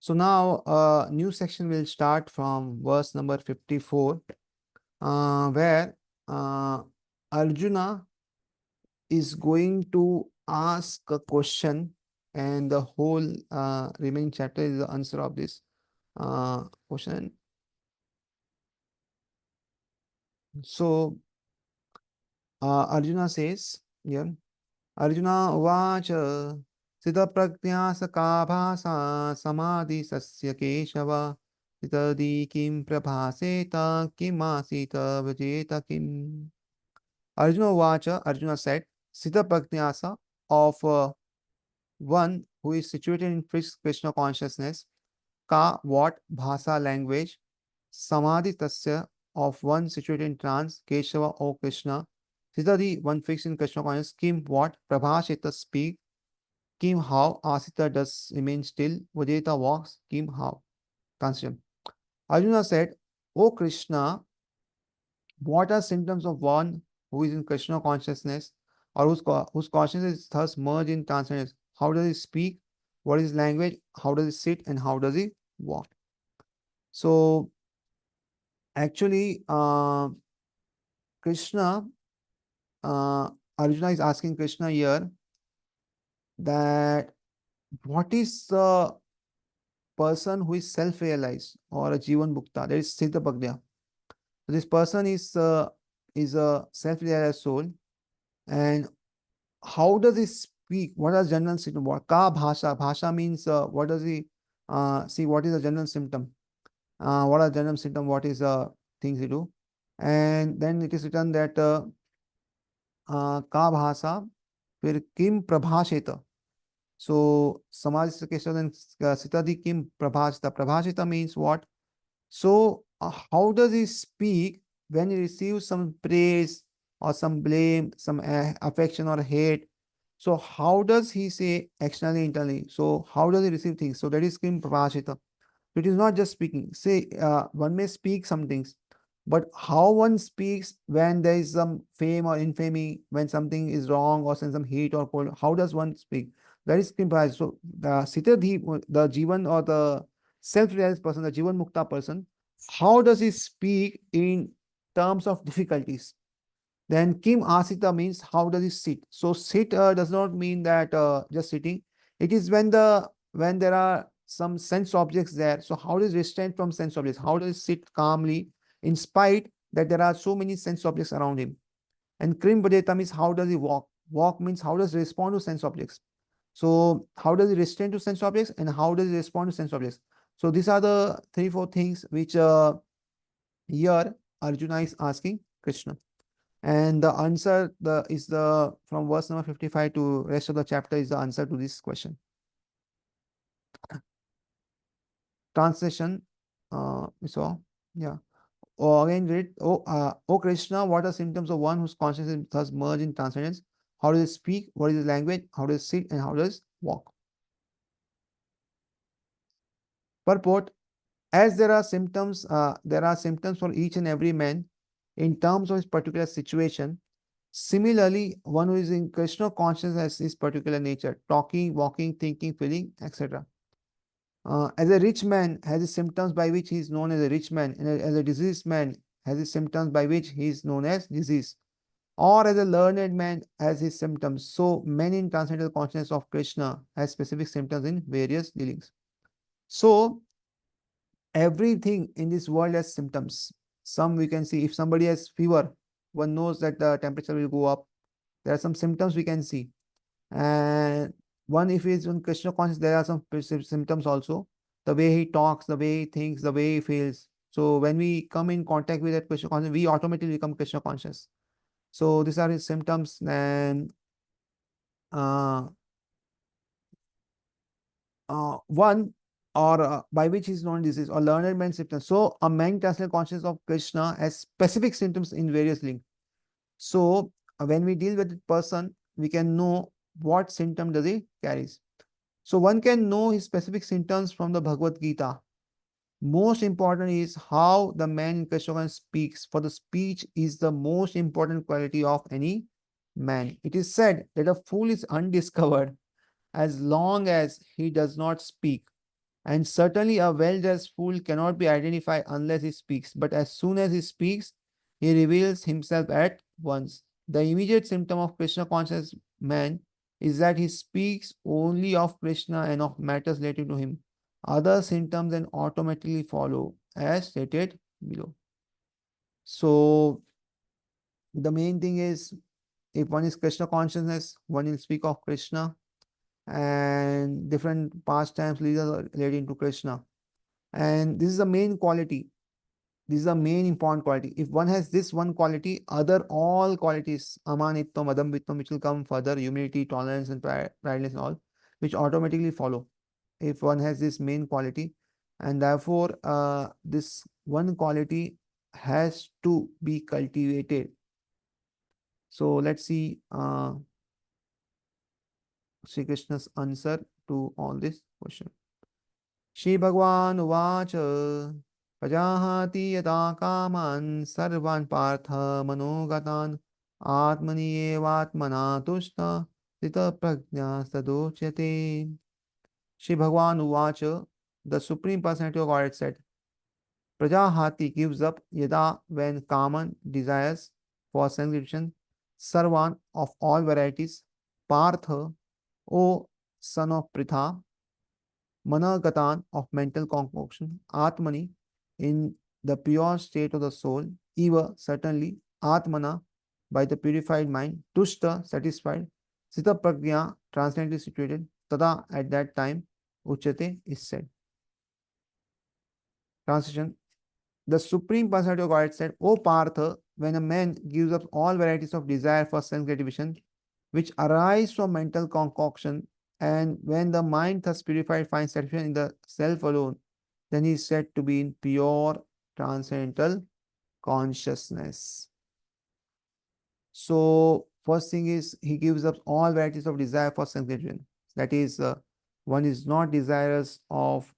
So now a new section will start from verse number 54, where uh, Arjuna is going to ask a question, and the whole remaining chapter is the answer of this question. So Arjuna says here, Arjuna Uvacha Siddhaprajna ka bhasa samadhi sasya keshava Sitadi kim prabhaseta kim asita vajeta kim. Arjuna Uvacha, Arjuna said, Siddhaprajnasa of one who is situated in fixed Krishna consciousness, ka what bhasa language, samadhi tasya of one situated in trance, Keshava O Krishna, Siddhadi one fixed in Krishna consciousness, kim what prabhashita speak, kim how asita does remain still, vajeta walks, kim how. Translation. Arjuna said, O Krishna, what are symptoms of one who is in Krishna consciousness or whose consciousness is thus merged in transcendence? How does he speak? What is his language? How does he sit? And how does he walk? So, actually, Krishna, Arjuna is asking Krishna here that what is the person who is self-realized or a Jivan Mukta? That is Siddha Bhagya. So this person is a self-realized soul, and how does he speak? What are general symptom? What ka bhasha? Bhasha means what does he see? What is the general symptom? What are general symptom? What is things he do? And then it is written that ka bhasa, फिर किम प्रभाषित. So Samaj Keshav and Sitadi Kim Prabhashita. Prabhashita means what? So how does he speak when he receives some praise or some blame, some affection or hate? So how does he say externally, internally? So how does he receive things? So that is Kim Prabhashita. It is not just speaking. Say one may speak some things, but how one speaks when there is some fame or infamy, when something is wrong or some heat or cold, how does one speak? That is Kim Prabhashita. So the Sitadhi, the Jivan or the self-realized person, the Jivan Mukta person, how does he speak in terms of difficulties? Then Kim Asita means how does he sit? So sit does not mean that just sitting. It is when there are some sense objects there. So how does he restrain from sense objects? How does he sit calmly in spite that there are so many sense objects around him? And Krim Bhajeta means how does he walk? Walk means how does he respond to sense objects? So how does he restrain to sense objects and how does he respond to sense objects? So these are the 3-4 things which here Arjuna is asking Krishna. And the answer is the from verse number 55 to rest of the chapter is the answer to this question. Translation. So yeah. Oh, again read. Oh Krishna, what are symptoms of one whose consciousness is thus merged in transcendence? How does he speak? What is his language? How does he sit? And how does he walk? Purport. As there are symptoms for each and every man in terms of his particular situation. Similarly, one who is in Krishna consciousness has his particular nature, talking, walking, thinking, feeling, etc. As a rich man has his symptoms by which he is known as a rich man, and as a diseased man has his symptoms by which he is known as disease. Or as a learned man has his symptoms. So many in transcendental consciousness of Krishna has specific symptoms in various dealings. So everything in this world has symptoms. Some we can see if somebody has fever, one knows that the temperature will go up. There are some symptoms we can see. And one, if he is in Krishna conscious, there are some symptoms also. The way he talks, the way he thinks, the way he feels. So when we come in contact with that Krishna conscious, we automatically become Krishna conscious. So these are his symptoms. And uh, one or by which is known disease or learned man symptoms. So a man transcendental consciousness of Krishna has specific symptoms in various links. So when we deal with the person, we can know what symptom does he carries. So one can know his specific symptoms from the Bhagavad Gita. Most important is how the man in Krishna speaks, for the speech is the most important quality of any man. It is said that a fool is undiscovered as long as he does not speak. And certainly a well-dressed fool cannot be identified unless he speaks. But as soon as he speaks, he reveals himself at once. The immediate symptom of Krishna conscious man is that he speaks only of Krishna and of matters related to him. Other symptoms then automatically follow, as stated below. So the main thing is, if one is Krishna consciousness, one will speak of Krishna and different pastimes relating to Krishna. And this is the main quality. This is the main important quality. If one has this one quality, other all qualities, amanitvam, adambitvam, which will come further, humility, tolerance, and prideness and all, which automatically follow. If one has this main quality, and therefore this one quality has to be cultivated. So let's see Sri Krishna's answer to all this question. Shri Bhagwan Uvacha Prajahati yata kaman sarvan partha manogatan atmani evatmana tushta sita prajna sadochyate. Shri Bhagwan Uvacha, the Supreme Personality of Godhead said, Prajahati gives up yada when common desires for sanctification, sarvan of all varieties, partha, O son of Pritha, Managatan of mental concoction, Atmani in the pure state of the soul, Eva certainly, Atmana by the purified mind, Tushta satisfied, Sita Pragya transcendently situated, Tada at that time, Uchate is said. Translation. The Supreme Personality of Godhead said, O Partha, when a man gives up all varieties of desire for sense gratification, which arise from mental concoction, and when the mind thus purified finds satisfaction in the self alone, then he is said to be in pure transcendental consciousness. So, first thing is he gives up all varieties of desire for sense gratification. That is, one is not desirous of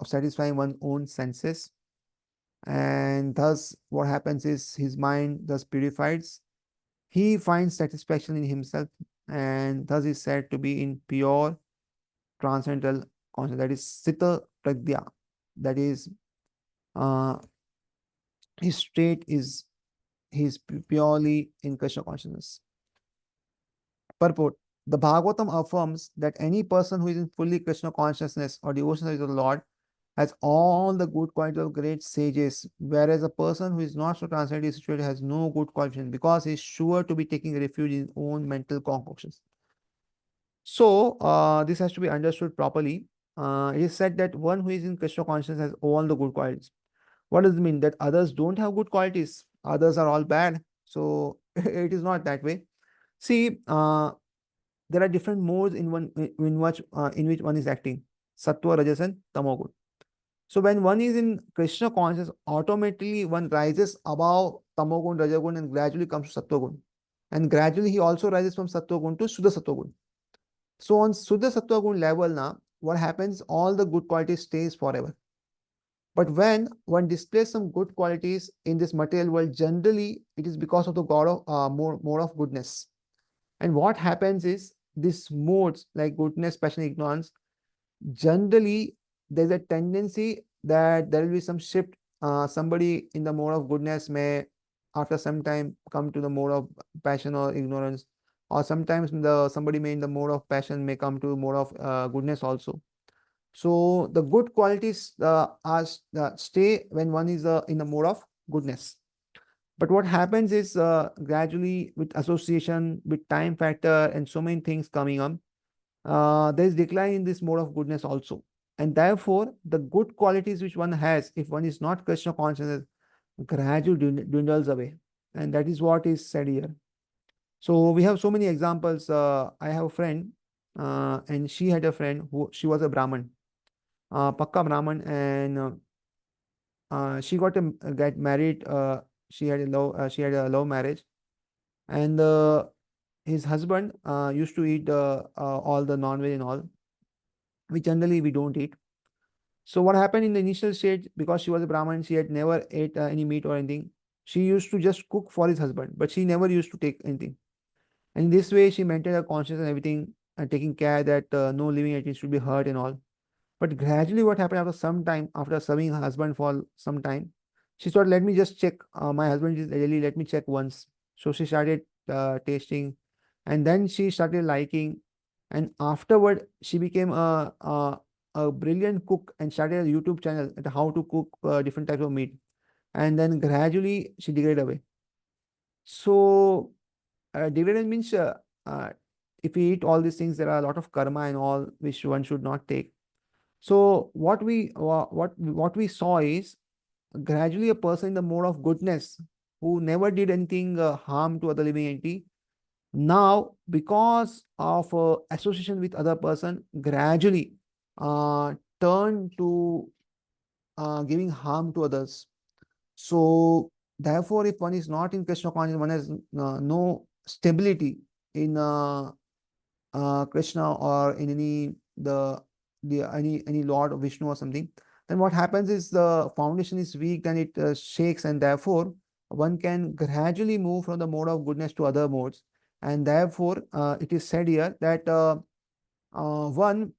satisfying one's own senses, and thus what happens is his mind thus purifies. He finds satisfaction in himself, and thus is said to be in pure transcendental consciousness. That is Sita Pragya. That is, uh, his state is purely in Krishna consciousness. Purport. The Bhagavatam affirms that any person who is in fully Krishna consciousness or devotion to the Lord has all the good qualities of great sages, whereas a person who is not so transcendently situated has no good qualification because he is sure to be taking refuge in his own mental concoctions. So, this has to be understood properly. It is said that one who is in Krishna consciousness has all the good qualities. What does it mean? That others don't have good qualities? Others are all bad? So, it is not that way. See, there are different modes in which one is acting. Sattva, Rajas, and Tamogun. So when one is in Krishna consciousness, automatically one rises above Tamogun, Rajagun, and gradually comes to Sattvagun. And gradually he also rises from Sattvagun to Shuddha Sattvagun. So on Shuddha Sattvagun level now, what happens? All the good qualities stays forever. But when one displays some good qualities in this material world, generally it is because of the God of mode of goodness. And what happens is these modes like goodness, passion, ignorance, generally there's a tendency that there will be some shift. Somebody in the mode of goodness may after some time come to the mode of passion or ignorance, or sometimes somebody may in the mode of passion may come to mode of goodness also. So the good qualities stay when one is in the mode of goodness. But what happens is gradually with association, with time factor, and so many things coming up, there is decline in this mode of goodness also. And therefore, the good qualities which one has, if one is not Krishna consciousness, gradually dwindles away. And that is what is said here. So we have so many examples. I have a friend, and she had a friend who she was a Brahman, Pakka Brahman, and she get married. She had a love marriage, and his husband used to eat all the non-veg and all, which generally we don't eat. So what happened in the initial stage, because she was a Brahmin, she had never ate any meat or anything. She used to just cook for his husband, but she never used to take anything. And in this way, she maintained her conscience and everything. taking care that no living entity should be hurt and all. But gradually, what happened after some time, after serving her husband for some time, she thought, let me just check. My husband is elderly, let me check once. So she started tasting, and then she started liking. And afterward, she became a brilliant cook and started a YouTube channel at how to cook different types of meat. And then gradually, she degraded away. So, degradation means uh, if we eat all these things, there are a lot of karma and all which one should not take. So what we saw is gradually a person in the mode of goodness who never did anything harm to other living entity. Now, because of association with other person, gradually turn to giving harm to others. So therefore, if one is not in Krishna consciousness, one has no stability in Krishna or in the any Lord or Vishnu or something, then what happens is the foundation is weak and it shakes, and therefore one can gradually move from the mode of goodness to other modes. And therefore, it is said here that one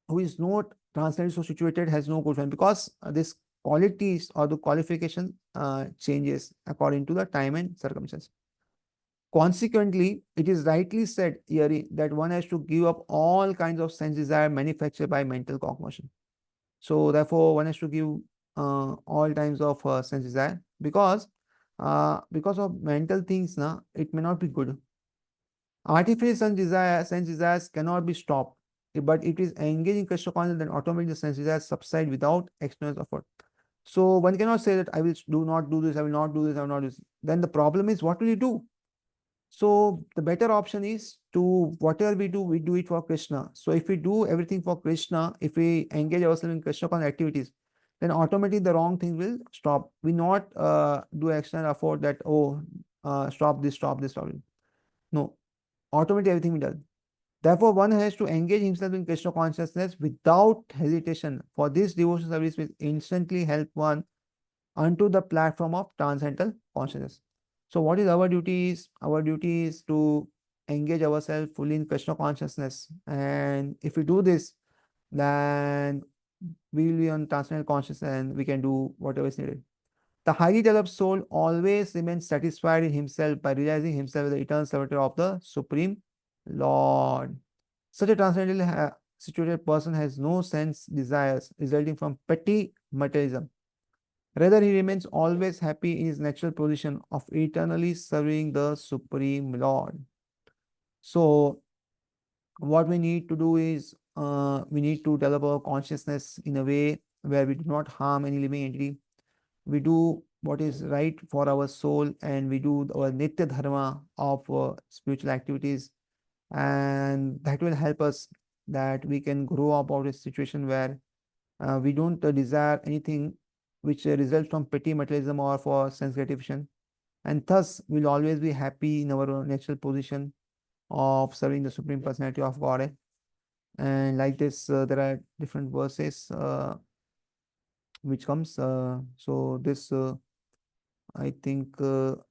who is not transcendently so situated has no good friend, because this qualities or the qualification changes according to the time and circumstance. Consequently, it is rightly said here that one has to give up all kinds of sense desire manufactured by mental cognition. So therefore, one has to give all kinds of sense desire, because of mental things, na, it may not be good. Artificial sense desires cannot be stopped, but it is engaging Krishna consciousness, then automatically the sense desires subside without external effort. So one cannot say that I will do not do this, I will not do this, I will not do this. Then the problem is, what will you do? So the better option is to whatever we do it for Krishna. So if we do everything for Krishna, if we engage ourselves in Krishna conscious activities, then automatically the wrong thing will stop. We not do external effort that, oh, stop this, stop this, stop it. No, automatically everything will be done. Therefore, one has to engage himself in Krishna consciousness without hesitation. For this devotion service will instantly help one onto the platform of transcendental consciousness. So, what is our duty? Is our duty is to engage ourselves fully in Krishna consciousness, and if we do this, then we will be on transcendental consciousness, and we can do whatever is needed. The highly developed soul always remains satisfied in himself by realizing himself as the eternal servitor of the Supreme Lord. Such a transcendently situated person has no sense desires resulting from petty materialism. Rather, he remains always happy in his natural position of eternally serving the Supreme Lord. So, what we need to do is we need to develop our consciousness in a way where we do not harm any living entity. We do what is right for our soul, and we do our nitya dharma of spiritual activities, and that will help us that we can grow up out of a situation where we don't desire anything which results from petty materialism or for sense gratification, and thus we'll always be happy in our natural position of serving the Supreme Personality of God. And like this, there are different verses which comes. So this, I think, will